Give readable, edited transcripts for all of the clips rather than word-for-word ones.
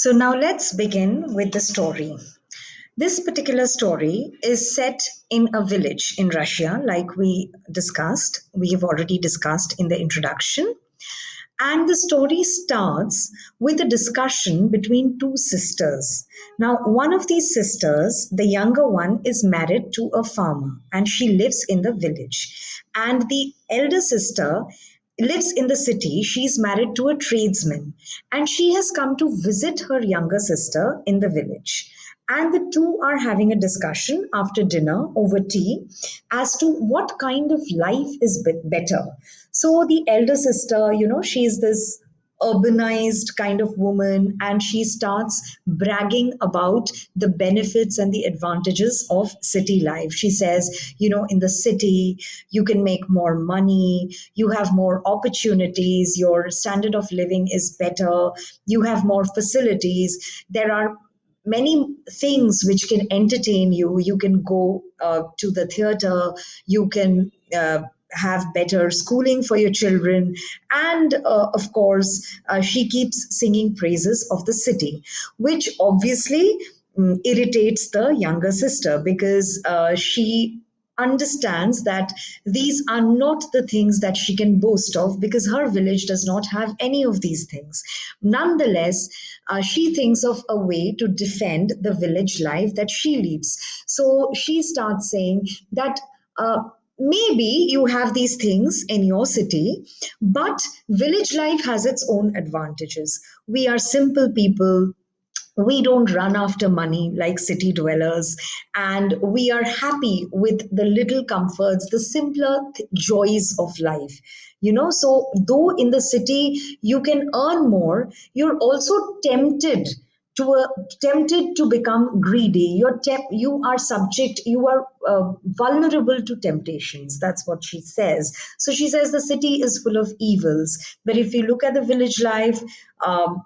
So now let's begin with the story. This particular story is set in a village in Russia, like we have already discussed in the introduction. And the story starts with a discussion between two sisters. Now, one of these sisters, the younger one, is married to a farmer and she lives in the village. And the elder sister lives in the city. She's married to a tradesman and she has come to visit her younger sister in the village. And the two are having a discussion after dinner over tea as to what kind of life is better. So the elder sister, she's this urbanized kind of woman and she starts bragging about the benefits and the advantages of city life. She says, in the city you can make more money, you have more opportunities, your standard of living is better, you have more facilities, there are many things which can entertain you. You can go to the theater, you can have better schooling for your children. And of course, she keeps singing praises of the city, which obviously irritates the younger sister because she understands that these are not the things that she can boast of because her village does not have any of these things. Nonetheless, she thinks of a way to defend the village life that she leads. So she starts saying that maybe you have these things in your city, but village life has its own advantages. We are simple people, we don't run after money like city dwellers, and we are happy with the little comforts, the simpler joys of life. So though in the city you can earn more, you're also tempted to become greedy. You are subject, you are vulnerable to temptations. That's what she says. So she says the city is full of evils, but if you look at the village life,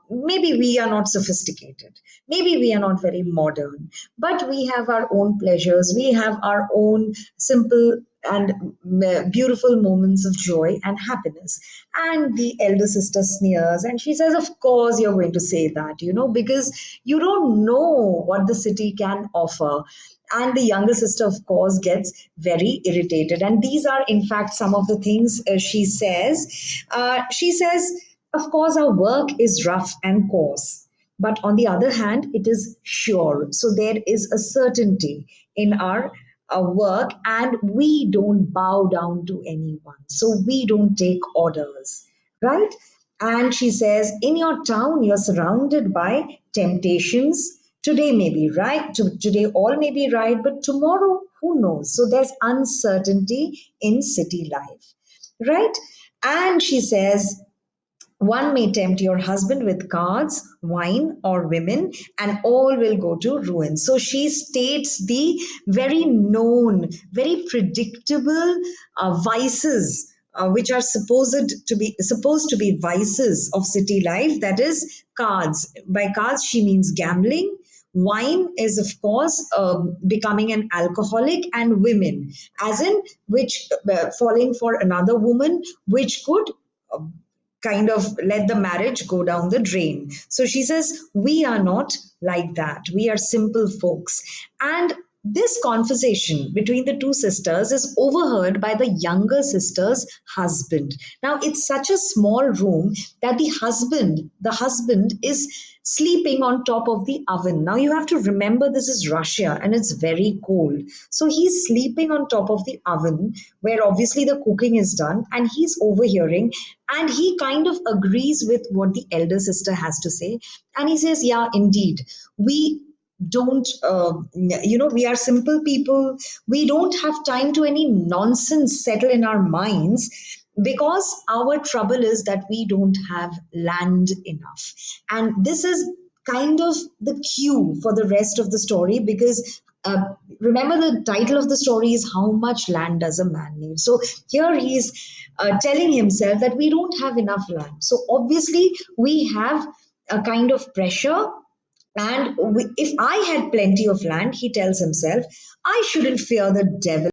maybe we are not sophisticated, maybe we are not very modern, but we have our own pleasures, we have our own simple and beautiful moments of joy and happiness. And the elder sister sneers and she says, of course you're going to say that, because you don't know what the city can offer. And the younger sister, of course, gets very irritated. And these are, in fact, some of the things she says. She says, of course, our work is rough and coarse, but on the other hand, it is sure. So there is a certainty in our work, and we don't bow down to anyone. So we don't take orders, right? And she says, in your town, you're surrounded by temptations. Today may be right, today all may be right, but tomorrow, who knows? So there's uncertainty in city life, right? And she says, one may tempt your husband with cards, wine, or women, and all will go to ruin. So she states the very known, very predictable vices. Which are supposed to be vices of city life, that is cards. By cards she means gambling. Wine is, of course, becoming an alcoholic, and women, as in which falling for another woman, which could uh, kind of let the marriage go down the drain. So she says, we are not like that. We are simple folks. And this conversation between the two sisters is overheard by the younger sister's husband. Now it's such a small room that the husband is sleeping on top of the oven. Now you have to remember this is Russia and it's very cold. So he's sleeping on top of the oven where obviously the cooking is done, and he's overhearing, and he kind of agrees with what the elder sister has to say. And he says, yeah, indeed, we don't we are simple people, we don't have time to any nonsense settle in our minds, because our trouble is that we don't have land enough. And this is kind of the cue for the rest of the story, because remember, the title of the story is how much land does a man need. So here he's telling himself that we don't have enough land, so obviously we have a kind of pressure. And if I had plenty of land, he tells himself, I shouldn't fear the devil.